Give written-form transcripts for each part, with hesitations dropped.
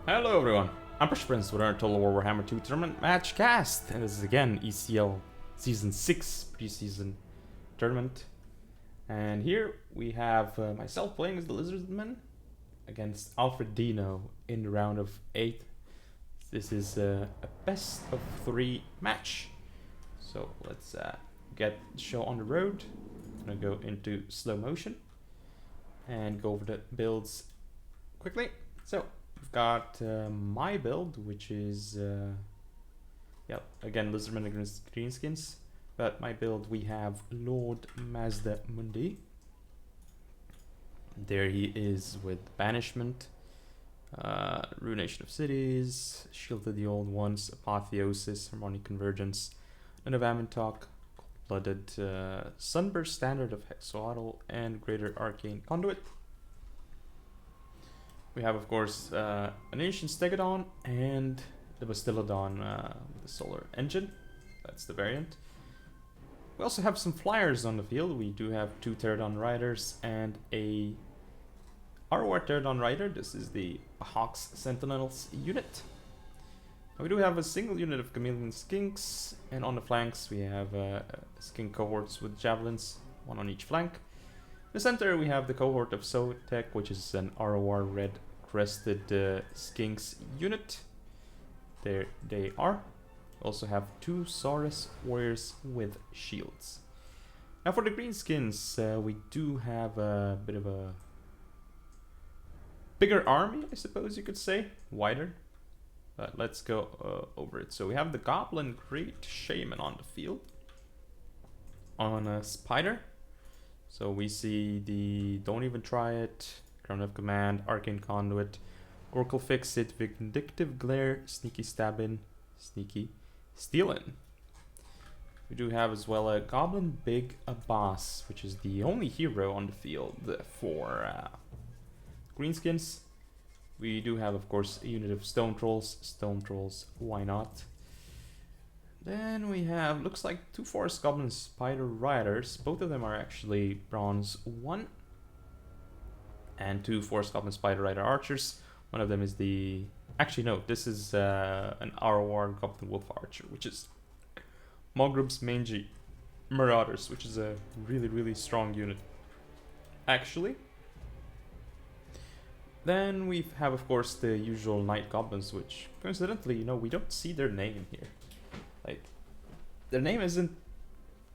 Hello everyone, I'm PrussianPrince with Untitled Warhammer 2 Tournament Match Cast, and this is again ECL Season 6 Preseason Tournament. And here we have myself playing as the Lizardman against Alfredino in the round of 8. This is a best of 3 match. So let's get the show on the road. I'm gonna go into slow motion and go over the builds quickly. So we've got my build, which is again Lizardman against Greenskins. But my build, we have Lord Mazda Mundi. There he is with Banishment, Ruination of Cities, Shield of the Old Ones, Apotheosis, Harmonic Convergence, None of Amantok, Cold-Blooded, Sunburst Standard of Hexawaddle, and Greater Arcane Conduit. We have, of course, an Ancient Stegodon and the Bastillodon with the Solar Engine. That's the variant. We also have some flyers on the field. We do have 2 Pterodon Riders and a Arwar Pterodon Rider. This is the Hawks Sentinels unit. We do have a single unit of Chameleon Skinks, and on the flanks we have skink cohorts with javelins, 1 on each flank. In the center we have the cohort of Sotek, which is an Arwar red crested skinks unit. There they are. We also have 2 Saurus warriors with shields. Now for the greenskins, we do have a bit of a bigger army, I suppose you could say, wider. But let's go over it. So we have the Goblin Great Shaman on the field. On a Spider. So we see the Don't Even Try It, Crown of Command, Arcane Conduit, Gorkle Fix It, Vindictive Glare, Sneaky Stabbin, Sneaky Stealin. We do have as well a Goblin Big Boss, which is the only hero on the field for greenskins. We do have, of course, a unit of Stone Trolls. Stone Trolls, why not? Then we have, looks like 2 Forest Goblin Spider Riders. Both of them are actually Bronze 1. And 2 Forest Goblin Spider Rider Archers. One of them is the... Actually, no, this is an Arwar Goblin Wolf Archer, which is Mogrub's Mangy Marauders, which is a really, really strong unit, actually. Then we have, of course, the usual Night Goblins, which, coincidentally, we don't see their name here. Like, their name isn't...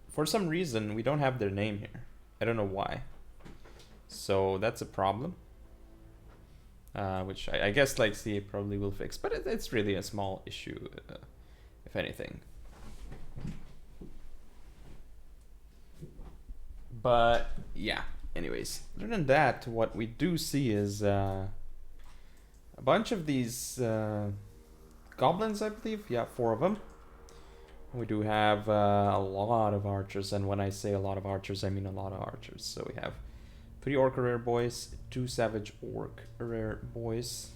For some reason, we don't have their name here. I don't know why. So, that's a problem. Which I guess, like, CA probably will fix. But it's really a small issue, if anything. But, yeah. Anyways, other than that, what we do see is a bunch of these goblins, I believe. Yeah, 4 of them. We do have a lot of archers, and when I say a lot of archers, I mean a lot of archers. So we have 3 Orc Rare Boys, 2 Savage Orc Rare Boys.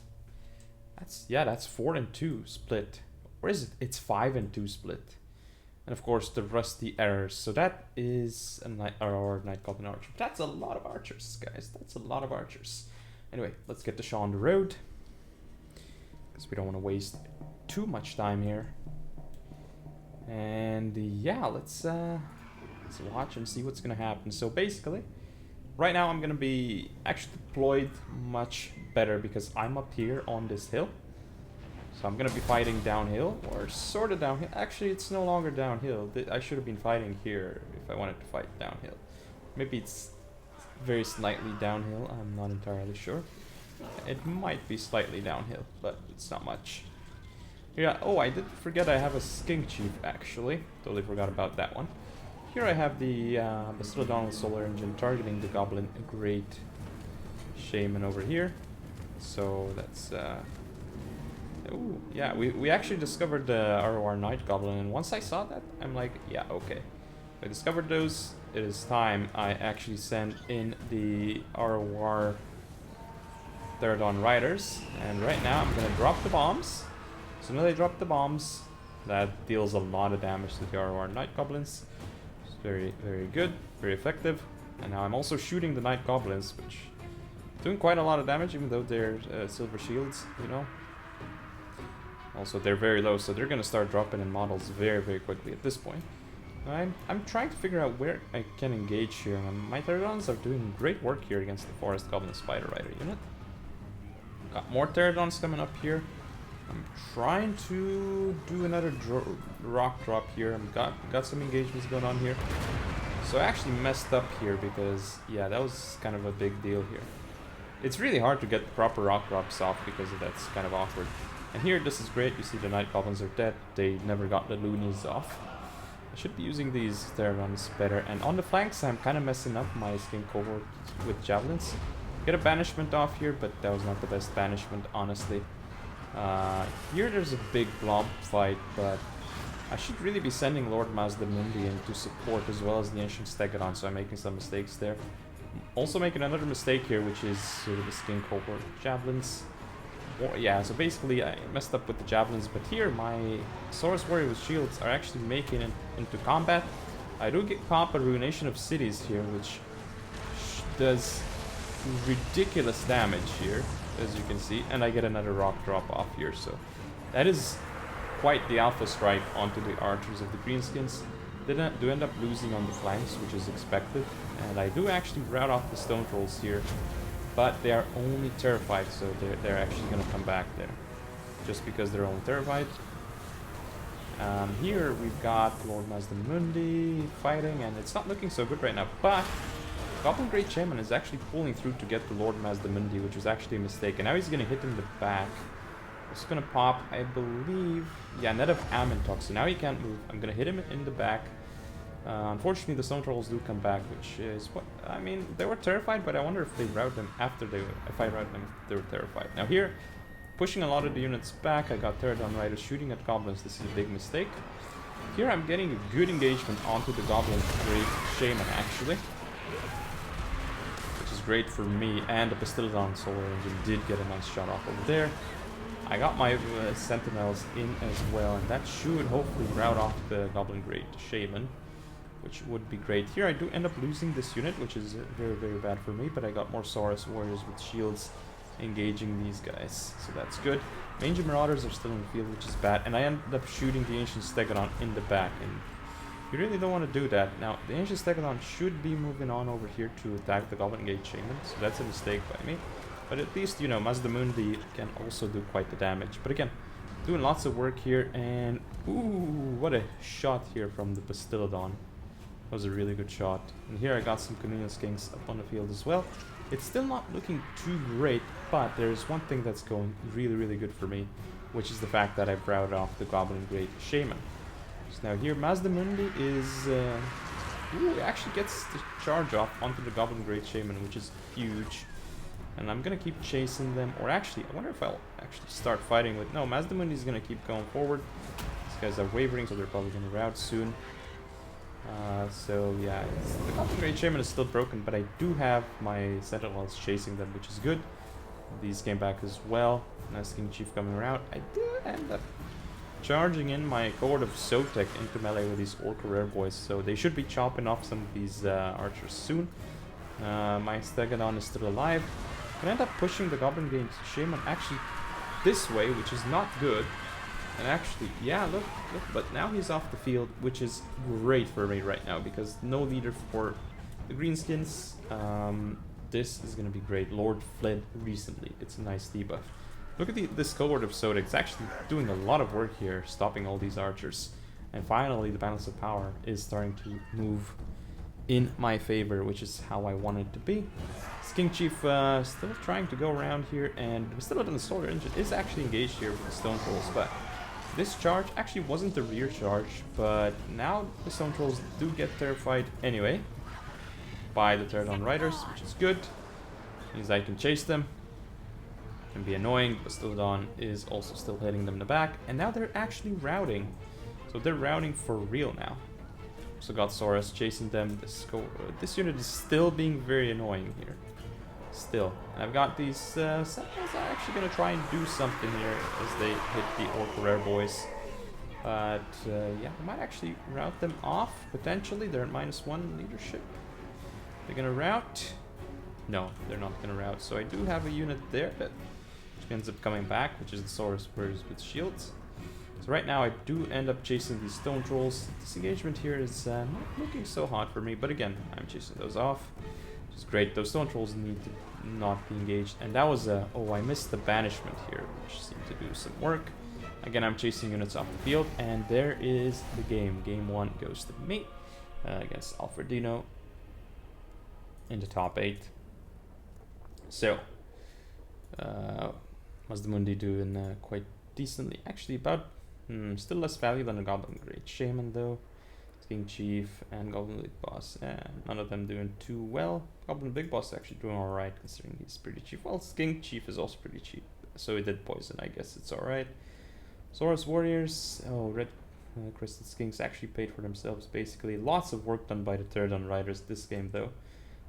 That's 4 and 2 split. Or is it? It's 5 and 2 split. And of course the Rusty Errors. So that is a Night Goblin Archer. That's a lot of archers, guys. That's a lot of archers. Anyway, let's get the show on the road, because we don't want to waste too much time here. And yeah, let's watch and see what's gonna happen. So basically, right now I'm gonna be actually deployed much better because I'm up here on this hill. So I'm gonna be fighting downhill, or sort of downhill. Actually, it's no longer downhill. I should have been fighting here if I wanted to fight downhill. Maybe it's very slightly downhill. I'm not entirely sure. It might be slightly downhill, but it's not much. Yeah, oh, I did forget I have a Skink Chief, actually. Totally forgot about that one. Here I have the Bastillodon Solar Engine targeting the Goblin Great Shaman over here. So that's... Ooh, yeah, we actually discovered the Arwar Night Goblin, and once I saw that, I'm like, yeah, okay. I discovered those, it is time I actually send in the Arwar Pterodon Riders, and right now I'm gonna drop the bombs. So now they drop the bombs, that deals a lot of damage to the Arwar Night Goblins. It's very, very good, very effective. And now I'm also shooting the Night Goblins, which doing quite a lot of damage, even though they're silver shields, Also, they're very low, so they're gonna start dropping in models very, very quickly at this point. I'm trying to figure out where I can engage here. My Pterodons are doing great work here against the Forest Goblin Spider Rider unit. Got more Pterodons coming up here. I'm trying to do another rock drop here. I've got some engagements going on here. So I actually messed up here because, yeah, that was kind of a big deal here. It's really hard to get the proper rock drops off because that's kind of awkward. And here, this is great. You see the Night Goblins are dead. They never got the loonies off. I should be using these Pterodons better. And on the flanks, I'm kind of messing up my skin cohort with javelins. Get a banishment off here, but that was not the best banishment, honestly. Here there's a big blob fight, but I should really be sending Lord Mazdamundi in to support as well as the Ancient Stegodon, so I'm making some mistakes there. Also making another mistake here, which is the skin cohort javelins. Yeah, so basically I messed up with the javelins, but here my Saurus Warrior with shields are actually making it into combat. I do get pop a Ruination of Cities here, which does ridiculous damage here, as you can see, and I get another rock drop off here, so that is quite the alpha strike onto the archers of the greenskins. They do end up losing on the flanks, which is expected, and I do actually rout off the stone trolls here, but they are only terrified, so they're actually going to come back there, just because they're only terrified. Here we've got Lord Mazdamundi fighting, and it's not looking so good right now, but Goblin Great Shaman is actually pulling through to get the Lord Mazdamundi, which was actually a mistake, and now he's going to hit in the back. It's going to pop, I believe, yeah, net of Amintok, so now he can't move. I'm going to hit him in the back. Unfortunately, the Stone Trolls do come back, which is what, I mean, they were terrified, but I wonder if they rout them after if I rout them, they were terrified. Now here, pushing a lot of the units back, I got Pterodon Riders shooting at goblins. This is a big mistake. Here I'm getting a good engagement onto the Goblin Great Shaman, actually, which is great for me, and the Pastillodon Solar Engine did get a nice shot off over there. I got my Sentinels in as well, and that should hopefully rout off the Goblin Great Shaman, which would be great. Here I do end up losing this unit, which is very, very bad for me, but I got more Saurus Warriors with shields engaging these guys, so that's good. Mangy Marauders are still in the field, which is bad, and I end up shooting the Ancient Stegodon in the back, and you really don't want to do that. Now, the Ancient Stegodon should be moving on over here to attack the Goblin Gate Shaman, so that's a mistake by me. But at least, you know, Mazdamundi can also do quite the damage. But again, doing lots of work here, and ooh, what a shot here from the Pastillodon. That was a really good shot. And here I got some Communal Skinks up on the field as well. It's still not looking too great, but there's one thing that's going really, really good for me, which is the fact that I've routed off the Goblin Great Shaman. So now here, Mazdamundi is... ooh, actually gets the charge off onto the Goblin Great Shaman, which is huge. And I'm gonna keep chasing them, or actually, I wonder if I'll actually start fighting with... No, Mazdamundi is gonna keep going forward. These guys are wavering, so they're probably gonna rout soon. So yeah, the Goblin Great Shaman is still broken, but I do have my Sentinels chasing them, which is good. These came back as well. Nice King Chief coming around. I did end up charging in my cohort of Sotek into melee with these Orca Rare Boys, so they should be chopping off some of these archers soon. My Stegodon is still alive. I end up pushing the Goblin Great Shaman actually this way, which is not good. And actually, yeah, look, but now he's off the field, which is great for me right now, because no leader for the Greenskins. This is going to be great. Lord fled recently. It's a nice debuff. Look at this cohort of Sotek. It's actually doing a lot of work here, stopping all these archers. And finally, the balance of power is starting to move in my favor, which is how I want it to be. King Chief still trying to go around here, and still the Solar Engine is actually engaged here with the Stone Trolls, but this charge actually wasn't the rear charge, but now the Stone Trolls do get terrified anyway by the Pterodon Riders, which is good. Means I can chase them. Can be annoying, but Pastillodon is also still hitting them in the back, and now they're actually routing. So they're routing for real now. So got Saurus chasing them. This unit is still being very annoying here. Still. And I've got these Sentinels are actually going to try and do something here as they hit the Orca Rare Boys. But yeah, I might actually rout them off, potentially. They're at -1 leadership. They're going to rout. No, they're not going to rout. So I do have a unit there that ends up coming back, which is the Saurus Warriors with shields. So right now I do end up chasing these stone trolls. This engagement here is not looking so hot for me, but again, I'm chasing those off, which is great. Those stone trolls need to not be engaged. And that was oh, I missed the banishment here, which seemed to do some work. Again, I'm chasing units off the field, and there is the game. Game 1 goes to me against Alfredino in the top 8. So, Mazdamundi doing quite decently. Actually, about still less value than the Goblin Great Shaman, though. King Chief and Goblin Big Boss, none of them doing too well. Goblin Big Boss actually doing alright, considering he's pretty cheap. Well, King Chief is also pretty cheap, so he did poison, I guess it's alright. Saurus Warriors, oh, Red Crested Skinks actually paid for themselves, basically. Lots of work done by the Pterodon Riders this game, though.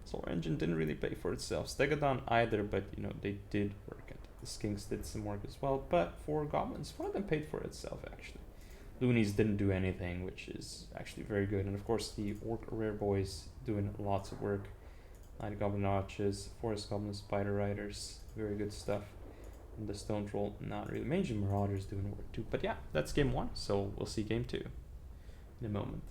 Solar Engine didn't really pay for itself. Stegodon either, but, you know, they did work. And the Skinks did some work as well, but for Goblins, one of them paid for itself, actually. Loonies didn't do anything, which is actually very good. And of course the Orc Rare Boys doing lots of work. Night Goblin Arches, Forest Goblin Spider Riders, very good stuff. And the Stone Troll, not really. Mage and Marauders doing work too. But yeah, that's game 1, so we'll see game 2 in a moment.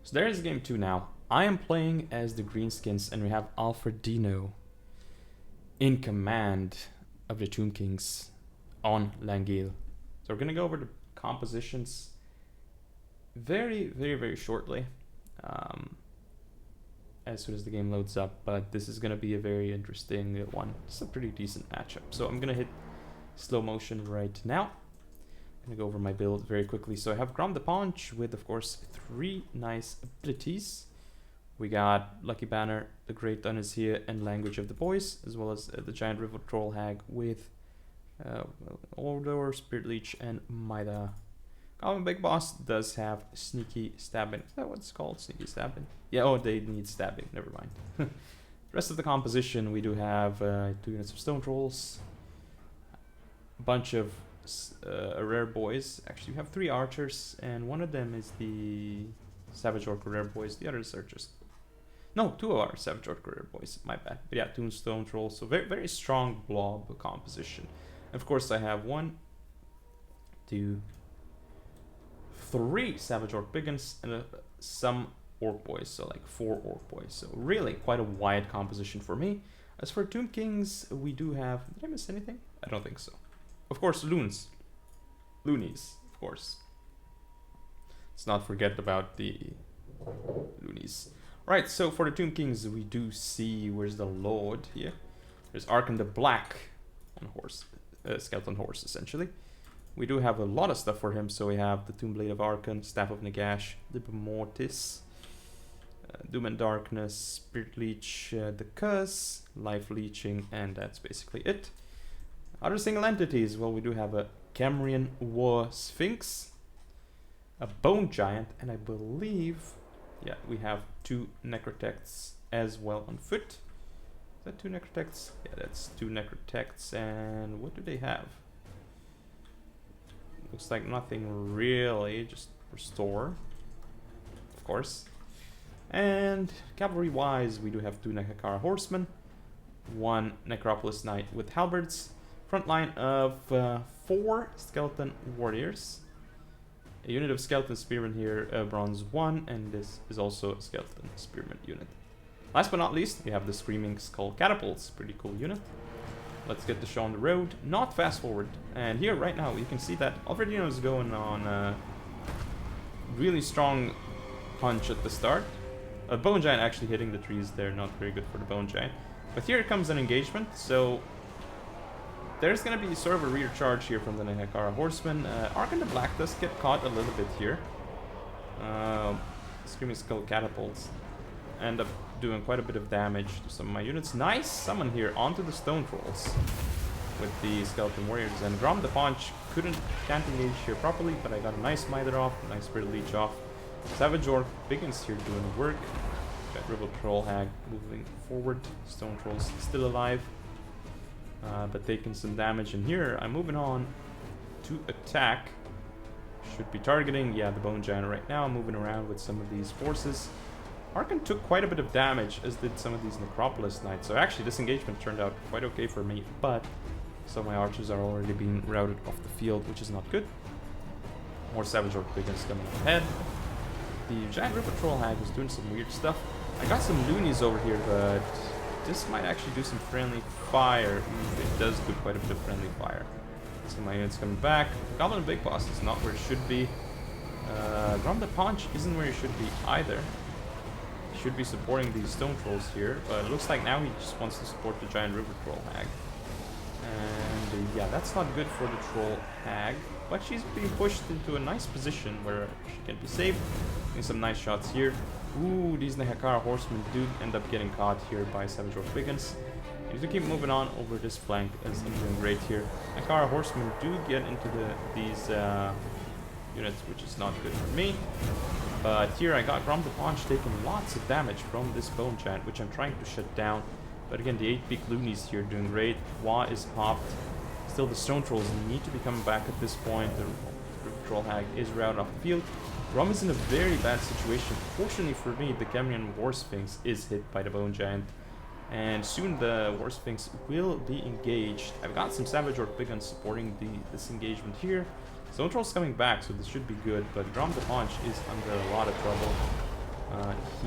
So there is game 2 now. I am playing as the Greenskins, and we have Alfredino in command of the Tomb Kings on Langil. So we're gonna go over the compositions very shortly as soon as the game loads up, but this is going to be a very interesting one. It's a pretty decent matchup, so I'm going to hit slow motion right now. I'm going to go over my build very quickly. So I have Grom the Paunch with, of course, 3 nice abilities. We got Lucky Banner, the Great Dun is here, and Language of the Boys, as well as the Giant River Troll Hag with Ordor, Spirit Leech, and Maida. Goblin Big Boss does have Sneaky Stabbing. Is that what it's called? Sneaky Stabbing? Yeah, oh, they need Stabbing. Never mind. The rest of the composition, we do have 2 units of Stone Trolls, a bunch of Rare Boys. Actually, we have 3 Archers, and one of them is the Savage Orc Rare Boys. The others are just... No, 2 are Savage Orc Rare Boys. My bad. But yeah, 2 Stone Trolls. So very strong blob composition. Of course, I have 1, 2, 3 Savage Orc Biggins and some Orc Boys, so like 4 Orc Boys. So really quite a wide composition for me. As for Tomb Kings, we do have... Did I miss anything? I don't think so. Of course, Loonies, of course. Let's not forget about the Loonies. Right, so for the Tomb Kings, we do see... Where's the Lord here? There's Arkham the Black on horse. Skeleton horse, essentially. We do have a lot of stuff for him, so we have the Tomb Blade of Archon, Staff of Nagash, Lip Mortis, Doom and Darkness, Spirit Leech, the Cuss, Life Leeching, and that's basically it. Other single entities, well, we do have a Cambrian War Sphinx, a Bone Giant, and I believe, yeah, we have 2 Necrotects as well on foot. Is that 2 Necrotects? Yeah, that's 2 Necrotects, and what do they have? Looks like nothing really, just Restore, of course. And cavalry-wise, we do have 2 Nekakara Horsemen, 1 Necropolis Knight with Halberds, front line of 4 Skeleton Warriors, a unit of Skeleton Spearmen here, Bronze 1, and this is also a Skeleton Spearman unit. Last but not least, we have the Screaming Skull Catapults, pretty cool unit. Let's get the show on the road, not fast forward. And here right now, you can see that Alfredino is going on a really strong punch at the start. A Bone Giant actually hitting the trees there, not very good for the Bone Giant. But here comes an engagement, so there's going to be sort of a rear charge here from the Nehekara Horseman. Archon the Black does get caught a little bit here. Screaming Skull Catapults end up doing quite a bit of damage to some of my units. Nice summon here onto the Stone Trolls with the Skeleton Warriors. And Grom the Paunch can't engage here properly, but I got a nice Mither off, a nice Spirit Leech off. Savage Orc Biggins here doing work. Giant River Troll Hag moving forward. Stone Trolls still alive, but taking some damage. And here I'm moving on to attack. Should be targeting, yeah, the Bone Giant right now. I'm moving around with some of these forces. Archon took quite a bit of damage, as did some of these Necropolis Knights. So actually this engagement turned out quite okay for me, but some of my archers are already being routed off the field, which is not good. More Savage Orc Piggins coming ahead. The Giant River Troll Hag is doing some weird stuff. I got some loonies over here, but this might actually do some friendly fire. It does do quite a bit of friendly fire. So my unit's coming back. Goblin Big Boss is not where it should be. Grom the Paunch isn't where he should be either. He should be supporting these Stone Trolls here, but it looks like now he just wants to support the Giant River Troll Hag. And yeah, that's not good for the Troll Hag, but she's being pushed into a nice position where she can be saved. Getting some nice shots here. Ooh, these Nehakara Horsemen do end up getting caught here by Savage Orc Piggins. I need to keep moving on over this flank as I'm doing great here. Nehakara Horsemen do get into these units, which is not good for me. But here I got Grom the Paunch taking lots of damage from this Bone Giant, which I'm trying to shut down. But again, the 8 big loonies here doing great. Wa is popped. Still, the Stone Trolls need to be coming back at this point. The Troll Hag is routed off the field. Grom is in a very bad situation. Fortunately for me, the Cameron War Sphinx is hit by the Bone Giant. And soon the War Sphinx will be engaged. I've got some Savage Orc Piggins supporting this engagement here. Stone Troll's coming back, so this should be good. But Grom the Paunch is under a lot of trouble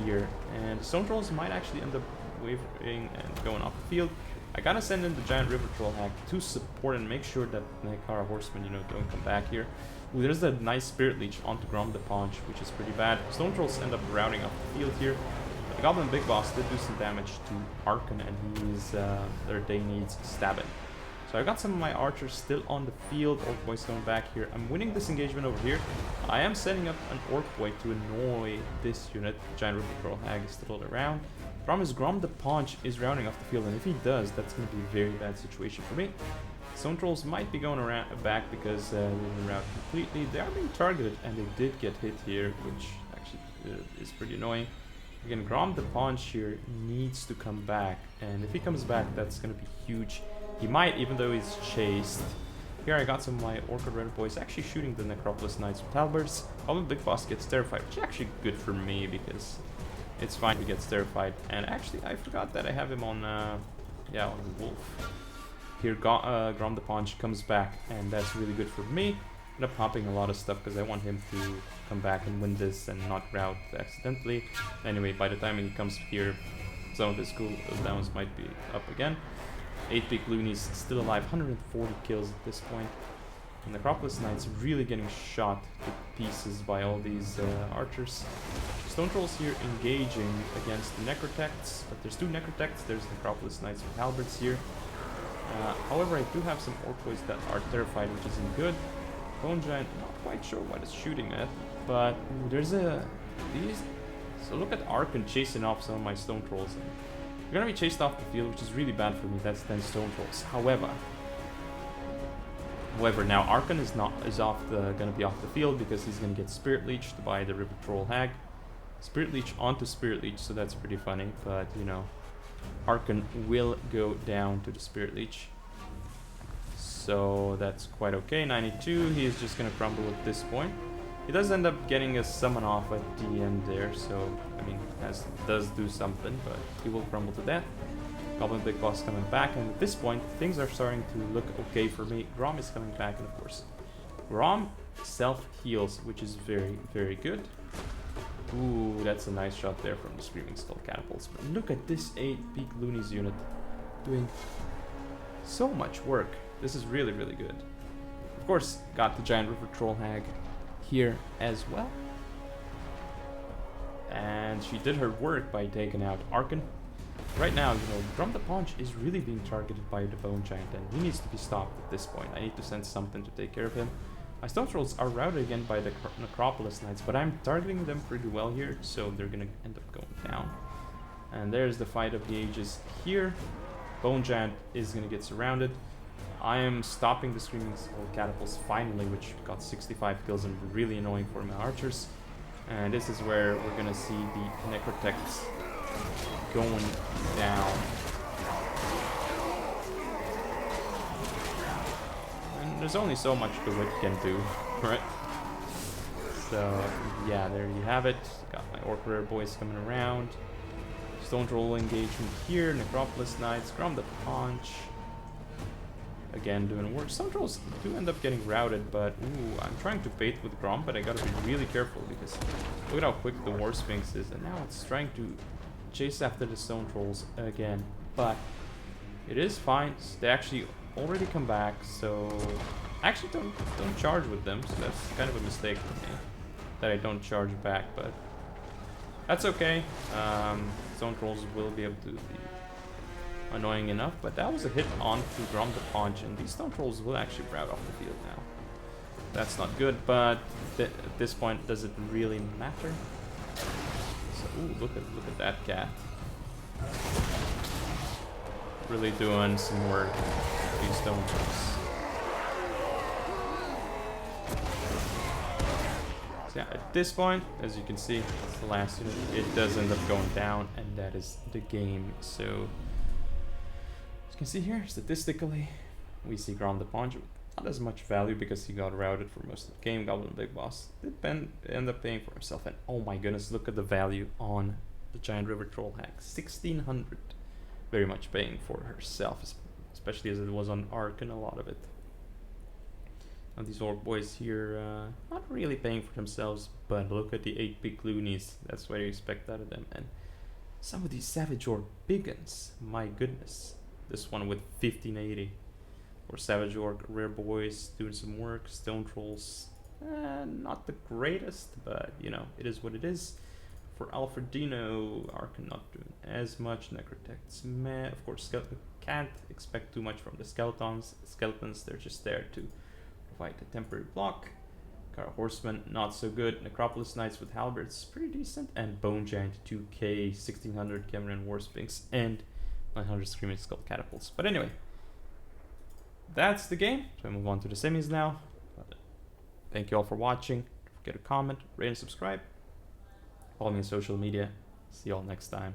here. And Stone Trolls might actually end up wavering and going off the field. I gotta send in the Giant River Troll Hag to support and make sure that Nehakara Horsemen, don't come back here. Ooh, there's a nice Spirit Leech onto Grom the Paunch, which is pretty bad. Stone Trolls end up routing off the field here. But the Goblin Big Boss did do some damage to Archon, and he's their day needs stabbing. So I've got some of my archers still on the field. Orc Boy's coming back here. I'm winning this engagement over here. I am setting up an Orc Boy to annoy this unit. Giant River Troll Hag is still around. The problem is Grom the Paunch is rounding off the field, and if he does, that's going to be a very bad situation for me. Stone Trolls might be going around back because they've been routed completely. They are being targeted, and they did get hit here, which actually is pretty annoying. Again, Grom the Paunch here needs to come back, and if he comes back, that's going to be huge. He might, even though he's chased. Here I got some of my Orchid Red boys actually shooting the Necropolis Knights with halberds. Goblin Big Boss gets terrified, which is actually good for me because it's fine if he gets terrified. And actually, I forgot that I have him on, on Wolf. Here, Grom the Paunch comes back, and that's really good for me. End up popping a lot of stuff because I want him to come back and win this and not rout accidentally. Anyway, by the time he comes here, some of his cooldowns might be up again. 8 big loonies still alive, 140 kills at this point. And the Necropolis Knights really getting shot to pieces by all these archers. Stone Trolls here engaging against the Necrotects, but there's 2 Necrotects, there's Necropolis Knights with halberds here. However, I do have some Orc Boys that are terrified, which isn't good. Bone Giant, not quite sure what it's shooting at, but there's so look at Archon chasing off some of my Stone Trolls. You're gonna be chased off the field, which is really bad for me. That's 10 Stone Trolls. However, now Archon is gonna be off the field because he's gonna get Spirit Leeched by the River Troll Hag. Spirit Leech onto Spirit Leech, so that's pretty funny. But Archon will go down to the Spirit Leech, so that's quite okay. 92. He is just gonna crumble at this point. He does end up getting a summon off at the end there, so I mean, does do something, but he will crumble to death. Goblin Big Boss coming back, and at this point, things are starting to look okay for me. Grom is coming back, and of course, Grom self-heals, which is very, very good. Ooh, that's a nice shot there from the Screaming Skull Catapults. But look at this 8 big loonies unit doing so much work. This is really, really good. Of course, got the Giant River Troll Hag here as well. And she did her work by taking out Archon. Right now, Grom the Paunch is really being targeted by the Bone Giant, and he needs to be stopped at this point. I need to send something to take care of him. My Stone Trolls are routed again by the Necropolis Knights, but I'm targeting them pretty well here, so they're gonna end up going down. And there's the fight of the ages here. Bone Giant is gonna get surrounded. I am stopping the Screaming Skull Catapults finally, which got 65 kills and really annoying for my archers. And this is where we're gonna see the Necrotects going down. And there's only so much the whip can do, right? So yeah, there you have it. Got my Orc Rare boys coming around. Stone Troll engagement here, Necropolis Knights, Grom the Paunch. again doing work. Some trolls do end up getting routed, but ooh, I'm trying to bait with Grom, but I gotta be really careful because look at how quick the War Sphinx is, and now it's trying to chase after the stone trolls again. But it is fine. They actually already come back, so actually don't charge with them. So that's kind of a mistake for me that I don't charge back, but that's okay. Stone trolls will be able to be annoying enough, but that was a hit onto Grom the Paunch, and these stone trolls will actually route off the field now. That's not good, but at this point, does it really matter? So, ooh, look at that cat. Really doing some work with these stone trolls. So yeah, at this point, as you can see, it's the last unit. It does end up going down, and that is the game. So, as you can see here, statistically, we see Grom the Paunch with not as much value because he got routed for most of the game. Goblin Big Boss did end up paying for himself, and oh my goodness, look at the value on the Giant River Troll hack, 1600. Very much paying for herself, especially as it was on Archon, a lot of it. Now these Orc boys here, not really paying for themselves, but look at the 8 big loonies. That's what you expect out of them. And some of these Savage Orc big guns, my goodness. This one with 1580. Or Savage Orc rare boys doing some work. Stone Trolls, not the greatest, but you know, it is what it is. For Alfredino, Archon not doing as much. Necrotects, meh. Of course, can't expect too much from the skeletons. They're just there to provide a temporary block. Kara Horseman, not so good. Necropolis Knights with Halberds, pretty decent. And Bone Giant 2k, 1600 Cameron War Sphinx, and 900 Screaming Skull Catapults. But anyway, that's the game. So I move on to the semis now. Thank you all for watching. Don't forget to comment, rate, and subscribe. Follow me on social media. See you all next time.